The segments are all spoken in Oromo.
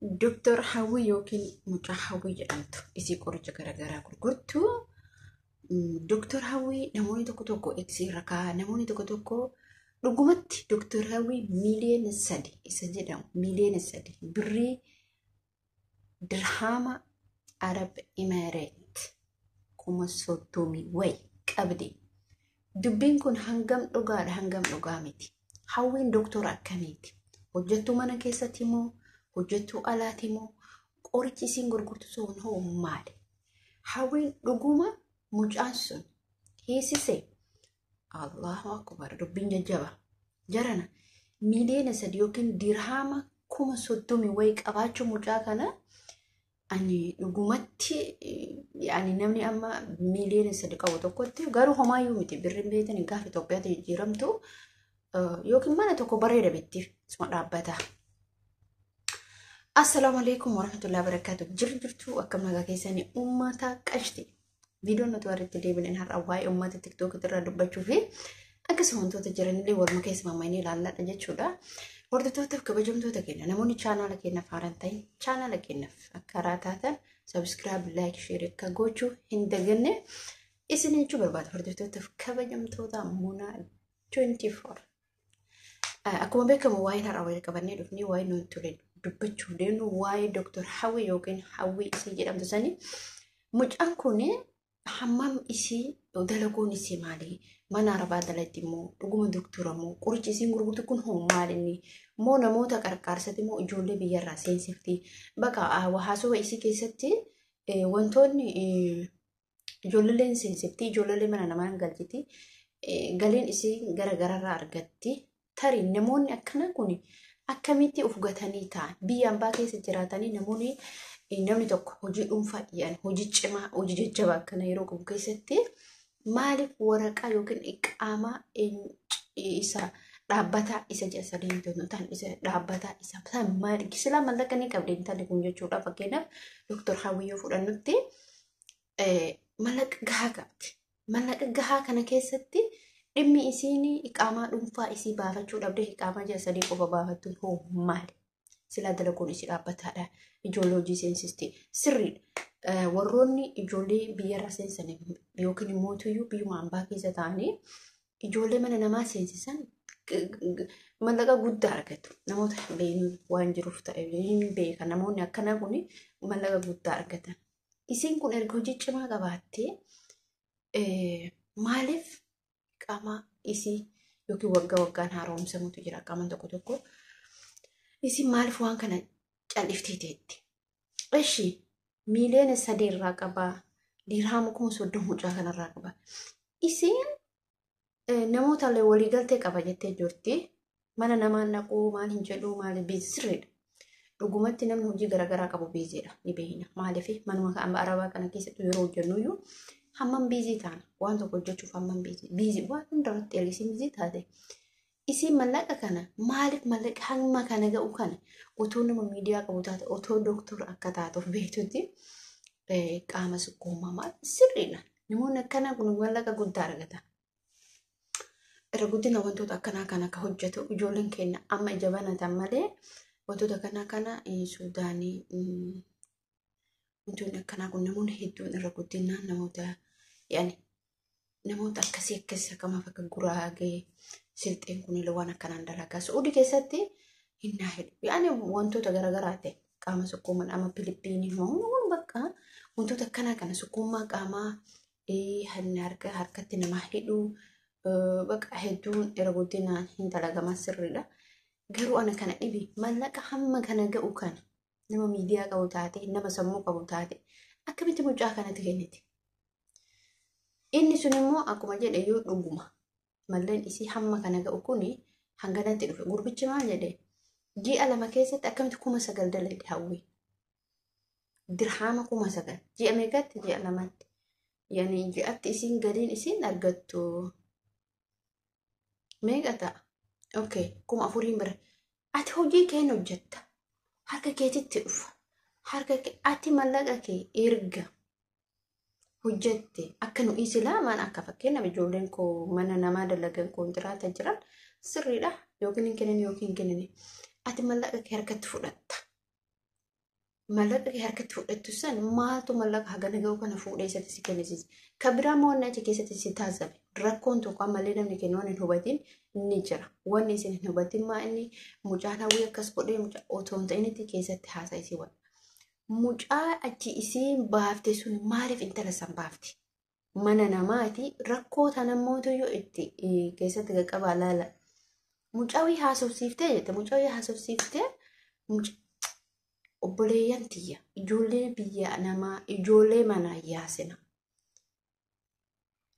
دكتور حوي يوكين مجا حوي جانتو إسي قرجة غرغرا قرقرتو دكتور حوي نموني توكو إكسي ركا نموني توكو رقمت دكتور حوي مليون السادي إسا جدام مليون السادي بري درهام عرب إمارات كما صوتومي وي كابدي دبين كون هنگم لغامتي حوين دكتور أكاميتي hojjettuu mana keessatti moo hojjettuu alaati moo qorichi isin gurgurtu sun hoo maali? Hawwiin dhuguma mucaan sun hiisise Allahu akbar dubbiin jajjaba jarana miliyoona 3 yookiin dirhama 30,000 wayi qabaachuu mucaa kana ani dhugumatti yani namni amma miliyoona 3 qabu tokkotti garuu homaayyuu miti birriin beetan gaafa Itoophiyaatti jijjiiramtu yookiin mana tokko bareeda bitti isuma dhaabbata. Assalamu alaikum warahmatullahi wabarakatuh. Jirtu akkam nagaa keessanii ummata qashti. Viidiyoon nuti warritti deebiin har'a waa'ee ummata TikTok irraa dubbachuu fi akkasuma wantoota jiranillee waluma keessa mammaanii ilaalladha jechuudha. Hordoftootaf kabajamtoota keenya namoonni chaanaala keenyaaf haaran ta'in chaanaala keenyaaf akka haaraa taatan subscribe, like, share akka gochuu hin daganne isin jechuu barbaada. Hordoftootaf kabajamtoota Munaa 24. Akkuma beekamu waa'ee har'a wayii qabannee dhufnee waa'ee nuti ture dubbachuu deemnu waa'ee Dr. Hawwi yookiin Hawwi isii jedhamtu sanii mucaan kun hammam isii dalagoon isii maali? Mana arabaa dalatti immoo dhuguma doktora moo qorichi isiin gurgurtu kun hoo maalinni moo namoota qarqaarsati moo ijoollee biyyarraa seensifti baqa haasawaa isii keessatti wantoonni ijoolleen seensifti ijoollee mana namaan galchiti galiin isii garaagararraa argatti. Tari namoonni akkana kun akkamitti ufgatanii ta'an biyya ambaa keessa jiraatanii namni tokko hojii dhuunfaa dhiyaan hojii cimaa hojii jajjabaa akkana yeroo qabu keessatti maaliif waraqaa yookiin iqaamaa isa dhaabbataa isa jessa deemtu ta'an isa dhaabbataa isa maali sila mallaqa ni qabdi intalli kun jechuudha. Fakkeenyaaf Dr. Hawwi yoo fudhannutti mallaqa gahaa qabdi. Mallaqa gahaa kana keessatti dhimmi isiin iqaamaa dhuunfaa isii baafachuu dhabde iqaamaa jala 3 qofa baafattuun hoo maali? Sila dalagoon isii dhaabbataadha. Ijoollee hojii seensisti sirriidha. Warroonni ijoollee biyyarraa seensan yookiin immoo biyyuma ambaa keessa ta'anii ijoollee mana namaa seensisan mallaqa guddaa argatu. Namoota beeknu waan jiruuf ta'e beekan namoonni akkanaa kun mallaqa guddaa argatan. Isiin kun erga hojii cimaa qabaattee maaliif qaama isii yookiin waggaan haaromsamutu jira qaaman tokko isii maaliif waan kana calliftee teetti? Eshi miliyoona 3 irraa qabaa dirhama 30,000 mucaa kanarraa qabaa. Isiin namoota waliigaltee qaba jettee jirti. Mana namaa naquu maal hin jedhu maal biizirreedha. Dhugumatti namni hojii garaagaraa qabu biizidha ni beekna. Maaliif manuma arabaa kana keessatti yeroo hojjennuyyuu hammam biizii taana waan tokko hojjechuuf hammam biizii waan hundarratti ergisiin biizii taate isiin mallaqa kana maaliif mallaqa hamma kana ga'u kana otoo nama miidiyaa qabu taate otoo doktora akka taatuuf beektutti qaama sukkuumaa maal sirriidha. Namoonni akkanaa kun mallaqa guddaa argatan. Irra guddina wantoota akkanaa kana akka hojjetu ijoolleen keenya amma ija banatan malee wantoota kana Suudaanii wantoonni akkanaa kun namoonni hedduun irra guddinaan namoota akkasii akkama fakka Guraagee Silxeen kun illee waan akkanaan dalagaa Suudii keessatti hinnaa heddu yaani wantoota garaagaraa ta'e qaama sukkuumaan amma Filiippiinii namoonni bakka wantoota akkanaa kana sukkuumaa qaamaa harkatti namaa hidhuu bakka hedduun irra guddinaan hin dalagamaa sirriidha. Garuu ana kana dhibi mallaqa hamma kana ga'u kana nama miidiyaa qabu taate nama sammuu qabu taate akkamitti mucaa kanatti kenniti? Inni sun immoo akkuma jedhe yoo dhuguma malleen isii hamma kana ga'u kuni hanganatti dhufe gurbichi maal jedhe ji'a 2 keessatti akkamitti 9,000 dalagde Hawwi dirhama 9,000 ji'a meeqatti ji'a 2tti yani ji'atti isiin galiin isiin argattu meeqa ta'a? Okay 4,000 bira ati hojii kee hojjetta harka keetitti dhufa harka ati mallaqa kee erga hojjette akka nu islaamaan akka fakkeenyaaf ijoolleen koo mana namaa dalagan kontiraata jiran sirriidha yookiin hin kennin ati mallaqa kee harkatti fudhatta mallaqa harkatti fudhattu san maaltu mallaqa hagana ga'u kana fuudhee isatti si kennisiise. Kabiraa mo'annaa achi keessatti si taasisabe. Rakkoon tokko ammallee namni kennu waan hin hubatin ni jira. Wanni isin hin hubatin maa inni mucaan hawwii akkas godhee mucaa otoo hin ta'initti keessatti haasa'isii waan. Mucaa achi isiin baafte sun maaliif intala san baafte? Mana namaati rakkoo tanamootuyyuu itti keessatti qaqqabaa laala. Mucaawii haasofsiiftee jette mucaawii haasofsiiftee obboleeyyan tiyya ijoollee biyya namaa ijoollee manaa yaasina.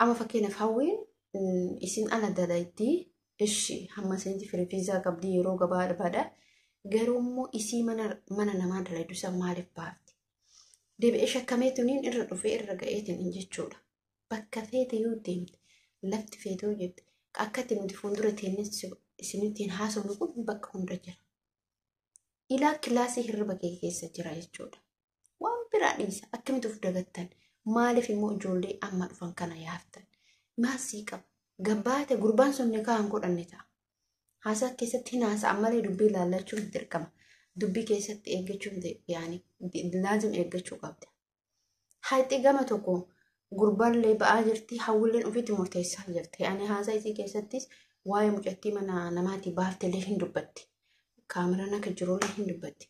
Amma fakkeenyaaf hawwiin isin ala dalayti ishi hamma isinitti firifiisaa qabdi yeroo gabaadha. Garuu immoo isii mana namaa dalaydu san maaliif baafte? Deebi'ee shakkameetuniin irra dhufee irra ga'eetiin jechuudha. Bakka feete yoo deemte lafti feete yoo jette akkatti nuti fuuldura teennes isinittiin haasofnu kun bakka hunda jira. Ilaa kilaasii hirriba kee keessa jira jechuudha. Waan biraa dhiisa akkamitti of dagattan maaliif immoo ijoollee amma dhufan kana yaaftan maasii qaba gabbaate gurbaan sun ni kaan godhanne ta'a. Haasaa keessatti hin haasa'an malee dubbii ilaallachuun dirqama. Dubbii keessatti eeggachuun yaani laazim eeggachuu qabda. Haati gama tokko gurbaallee ba'aa jirti hawwilleen ofiitti murteessaa jirti. Ani haasaa isii keessattis waa'ee mucattii mana namaatti baaftellee hin dubbatti. Kaameraan akka jirullee hin dubbatti.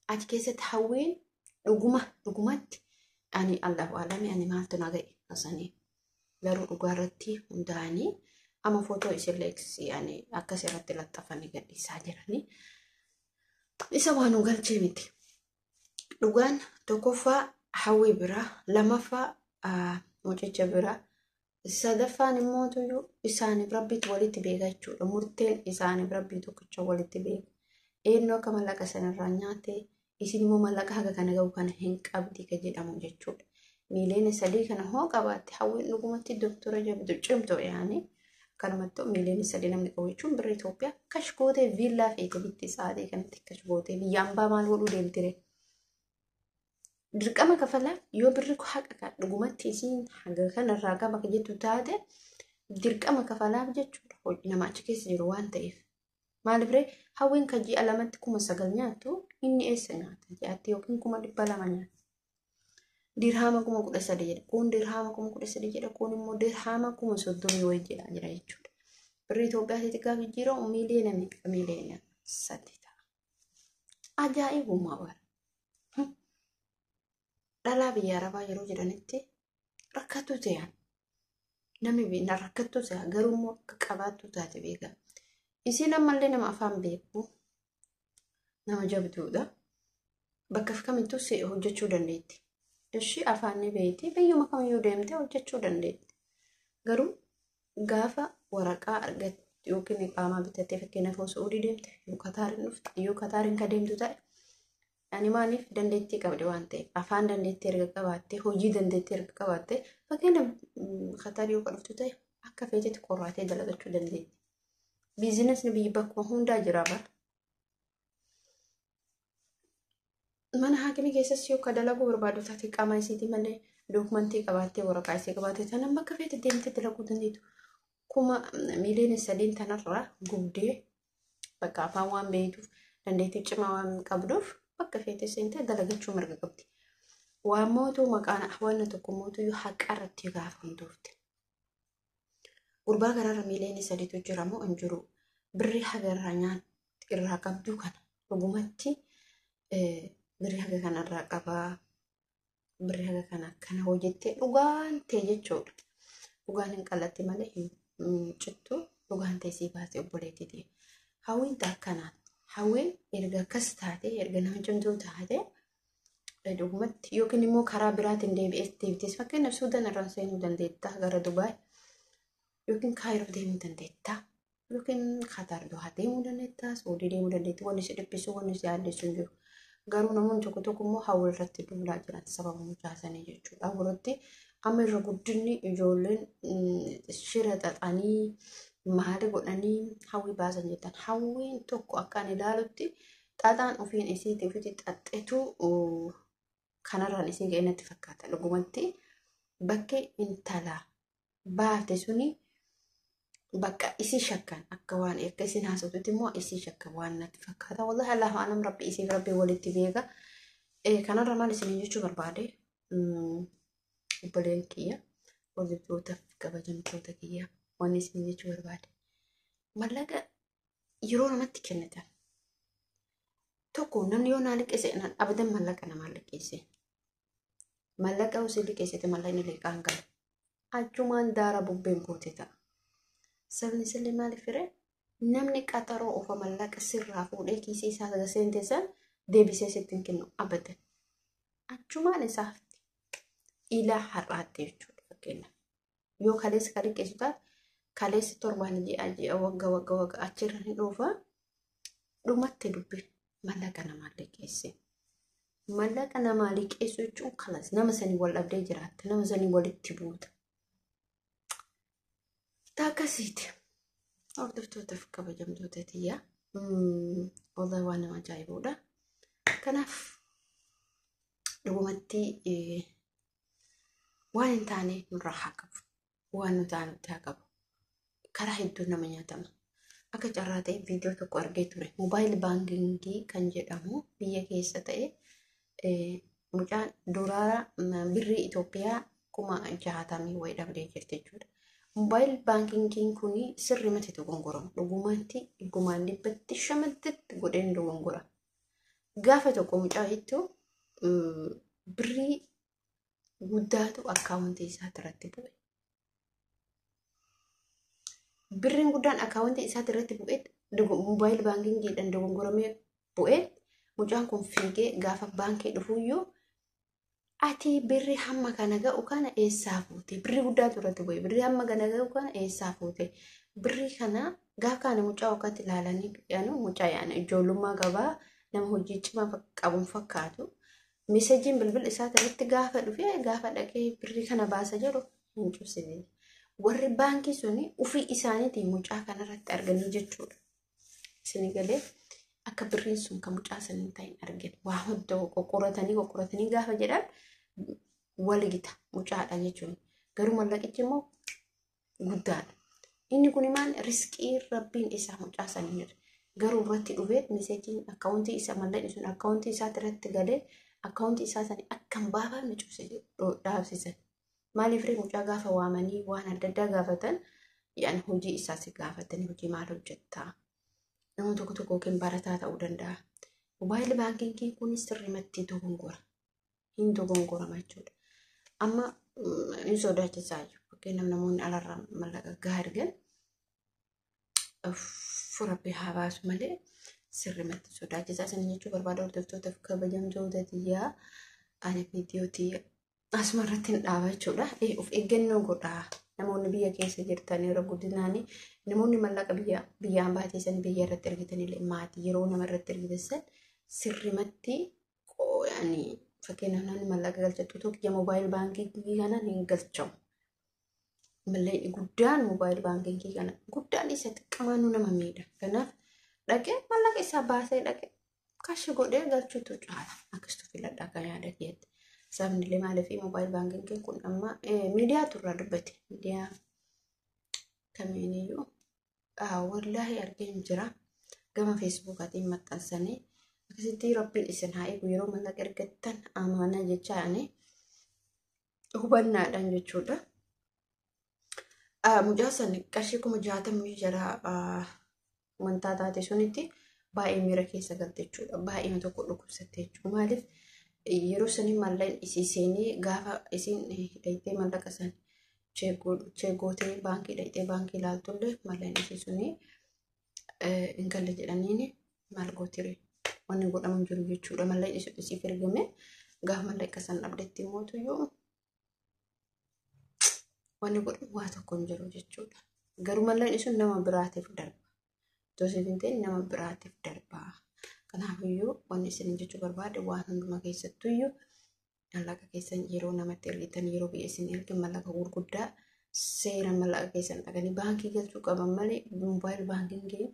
Achi keessatti hawwiin dhugumatti ani Allahu aalami ani maaltu na ga'e asanii garuu dhugaarratti hundaa'anii amma footoo isillee yani akkas irratti laxxafanii gadhiisaa jiranii. Isa waan nu galchee miti. Dhugaan tokkoffaa hawwii biraa lamaffaa mucicha biraa sadaffaan immoo tuyyuu isaaniif rabbiitu walitti beeka jechuudha. Murteen isaaniif rabbii tokkicha walitti beeka. Eenyu akka mallaqa sanarraa nyaate isin immoo mallaqa haga kana ga'u kana hin qabdi ka jedhamu jechuudha. Miiliyoona 3 kana hoo qabaatte hawwiin dhugumatti doktora jabdu cimtoo yaani kanumatti miiliyoona 3 namni qabu jechuun birra Itoophiyaa kash gootee viillaa feete bitti sa'aatii kanatti kash gootee biyyaan baa maal godhuu deemtire. Dirqama kafalaa yoo birri haqa dhugumatti isin haga kanarraa qaba ka jettu taate dirqama kafalaaf jechuudha. Hojii nama achi keessa jiru waan ta'eef. Maaliif ree hawwiin kan ji'a lamatti 9,000 nyaattu inni eessa nyaata jaatti yookiin 200 nyaata. Dirhama 13,000 jedha kun dirhama 13,000 jedha kun immoo dirhama 30,000 wayii jedha jira jechuudha. Birri Itoophiyaa xiqqaa jijjiiroo miiliyoona 3 ta'a. Ajaa'ibummaa bara. Dhalaa biyya Arabaa yeroo jedhanitti rakkattuu ta'an namni biyya rakkattuu ta'a garuu immoo akka qabaattuu taate beeka. Isin ammallee nama afaan beeku nama jabduudha. Bakka kamittuu hojjechuu dandeetti. Ishii afaan ni beekti biyyuma kamiyyuu deemte hojjechuu dandeetti. Garuu gaafa waraqaa argatte yookiin iqaamaa bitattee fakkeenyaaf osoo Saa'udii deemte yoo Kataarin ka deemtu ta'e ani maaliif dandeettii qabdi waan ta'eef afaan dandeettii erga qabaatte hojii dandeettii erga qabaatte fakkeenyaaf Kataar yoo dhuftu ta'e akka feetetti qorraatee dalagachuu dandeetti. Biizinasni biyyi bakkuma hundaa jira bara. Mana haakimii keessas yoo kadalaguu barbaadu taate qaama isiitii malee dookumentii qabaattee waraqaa isii qabaatte tanan bakka feete deemtee dalaguu dandeettu. Kuma miiliyoona 3 tanarraa gubdee bakka afaan waan beektuuf dandeettii cimaa waan qabduuf bakka feete seentee dalagachuu mirga qabdi. Waan mootuu maqaan hawaasni tokko mootuu haqa irratti gaafamtuufte. Gurbaa kanarra miiliyoona 3 jira moo hin jiru? Birri hagarraa nyaatti irraa qabdu kana dhugumatti birri haga kanarraa qabaa. Birri haga kana hojjettee dhugaan ta'e jechuudha. Dhugaan hin qalatti malee hin cittu dhugaan ta'e sii baasee obboleettii. Hawwiin akkanaan hawwiin erga akkas taate erga nama cimtuu taate dhugumatti yookiin immoo karaa biraatiin deebitees fakkeenyaaf Suudaan irraan seenuu dandeetta gara Dubaay yookiin Kaayiroo deemuu dandeetta yookiin Kataar Dohaa deemuu dandeetta Saa'udii deemuu dandeetta wanni si dhiphisu wanni si yaaddessu hin jiru. Garuu namoonni tokko immoo hawwii irratti duulaa jiran sababa mucaasanii jechuudha. Hawwiirratti amma irra guddinni ijoolleen shira xaxanii maali godhanii hawwii baasan jettan. Hawwiin tokko akkaan ilaalutti xaxaan ofiin isiitii ofiitti xaxxeetu kanarraan isii ga'e natti fakkaata. Dhugumatti bakki intala baafte suni bakka isii shakkan akka waan erga isin haasoftutti immoo isii shakkan waan natti fakkaata. Wallahi Allahu a'lam rabbi isii rabbi walitti beeka. kanarra maal isin jechuu barbaade obboleen kiyya hordoftoota kabajamtoota kiyya waan isin jechuu barbaade mallaqa yeroo namatti kennitan tokko namni yoo naa liqeesse abadan mallaqa namaa liqeesse mallaqa osoo liqeessite mallaqni liqaan gala achumaan daara bubbeen buute ta'a sabni sillee maaliif fire namni qaxaroo ofa mallaqa sirraa fuudhee kiisii isaa seente san deebisee sittiin kennu abadan achumaan isaa ilaa har'aatti jechuudha fakkeenya yoo kaleessa kan liqeessu taate kaleessa torbaan ji'a wagga achirra ni dhufa dhumatti dubbi mallaqa namaa liqeesse. Mallaqa namaa liqeessu jechuun kalas nama sanii wal dhabdee jiraatta nama sanii walitti buuta. Taakasiiti hordoftootaaf kabajamtoota tiyyaa wallahi waan nama ajaa'ibuudha. Kanaaf dhugumatti waan hin taane nurraa haa qabu waan nu taanutti haa qabu karaa hedduu nama nyaatama. Akka carraa ta'e viidiyoo tokko argee ture moobaayil baankingii kan jedhamu biyya keessa ta'e mucaan dolaara birrii Itoophiyaa 60,000 wayi dhabdee jirti jechuudha. Moobaayil baankingiin kuni sirri mati dogongorama dhugumatti dhugumaan dhibbatti shamatti godheen dogongora. Gaafa tokko mucaa jettu birrii guddaatu akkaawuntii isaatti irratti bu'e. Birriin guddaan akkaawuntii isaatti irratti bu'e moobaayil baankingiidhaan dogongoramee bu'e. Mucaan kun fiigee gaafa baankii dhufuyyuu ati birri hamma kana ga'u kana eessaa fuute birri guddaa turate bu'e birri hamma kana ga'u kana eessaa fuute birri kana gaafa kana mucaa wakkatti ilaalanii mucaa ijoollummaa qabaa nama hojii cimaa qabuun fakkaatu meeseejiin bilbil isaatti irratti gaafa dhufee gaafa dhaqee birri kana baasa jedhu hin cubsine warri baankii suni ofii isaaniitiin mucaa kanarratti arganii jechuudha. Isin galee akka birriin sun kan mucaa saniin ta'in argin waa hunda qoqqoratanii gaafa jedhan waligita mucaadha jechuun garuu mallaqichi immoo guddaadha. Inni kun maal riskii rabbiin isaa mucaa saniin garuu irratti dhufee meeseejiin akkaawuntii isaa mallaqni sun akkaawuntii isaatti irratti galee akkaawuntii isaa sanii akkam baafame cubse dhaabsisan. Maaliif mucaa gaafa waamanii waan adda addaa gaafatan yaan hojii isaa si gaafatanii hojii maal hojjettaa? Nama tokko kan barataa ta'uu danda'a. Moobaayil baankingii kunis sirrimatti dogongora. Hin dogongorama jechuudha. Amma hin sodaachisaa jiru. Fakkeenyaaf namoonni alarraa mallaqa gahaa argan furabbii haa baasu malee sirrimatti sodaachisaa sana jechuu barbaada. Hordoftootaaf kabajamtoota tiyyaa ani viidiyootii asuma irratti hin dhaaba jechuudha. Of eeggannoo godhaa. Namoonni biyya keessa jirtan yeroo guddinaanii namoonni mallaqa biyyaan baateessan biyya irratti argitanillee maatii yeroo nama irratti argitan sirrimatti qo'anii fakkeenyaaf namni mallaqa galchatu tokko moobaayil baankingii kana hin galchamu. Malleen guddaan moobaayil baankingii kana guddaan isa xiqqaamaanu nama miidha. Kanaaf dhaqee mallaqa isaa baasee dhaqee kashi godhee galchuutu caala. Akkasitti filadhaa kan yaada keetti. Sabni illee maaliif moobaayil baankingii kun amma miidiyaa turraa dubbate miidiyaa kamiiniyyuu wallaahi argeen jira gama feesbuukaatiin maxxansanii akkasitti rabbiin isin haa eegu yeroo mallaqa ergattan amaanaa jechaani hubannaadhaan jechuudha. Mucaa sani qarshii 60,000 jara wantaa taate sunitti baay'ee miira keessa galte jechuudha. Baay'ee tokko dhukkubsatte jechuudha. Maaliif yeroo sanii malleen isiiseenii gaafa isin hidhaitee mallaqa san cheegootee baankii hidhaitee baankii ilaaltullee malleen isiisunii hin galle jedhaniini maal gootire wanni godhamu jiru jechuudha. Malleen isiif ergame gaafa mallaqa san dhabdetti mootuyyuu wanni godhamu waa tokko hin jiru jechuudha. Garuu malleen isun nama biraatiif darba. Toosiif ta'e nama biraatiif darba. Kanaafiyyuu wanni isin jechuu barbaade waan hundumaa keessattuyyuu mallaqa keessan yeroo namatti ergitan yeroo biyya isin ergan mallaqa gurguddaa seera mallaqa keessan dhaqanii baankii galchuu qaban malee moobaayil baankingiin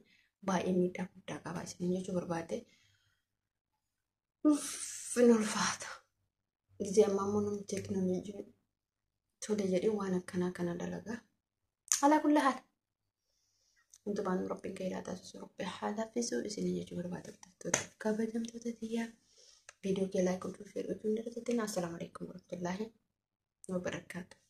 baay'ee miidhaa guddaa qaba isin jechuu barbaade. Fin ulfaata. Gizee ammaa immoo namni teekinooloojii tole jedhee waan akkanaa kana dalagaa. Alaa kulli haala. Untuk Robin kaya data suruh haala fisu di sini juga berbatas kabajam tu tadi ya فيديو كي لايك وشير وجون درتين. السلام عليكم ورحمة الله وبركاته.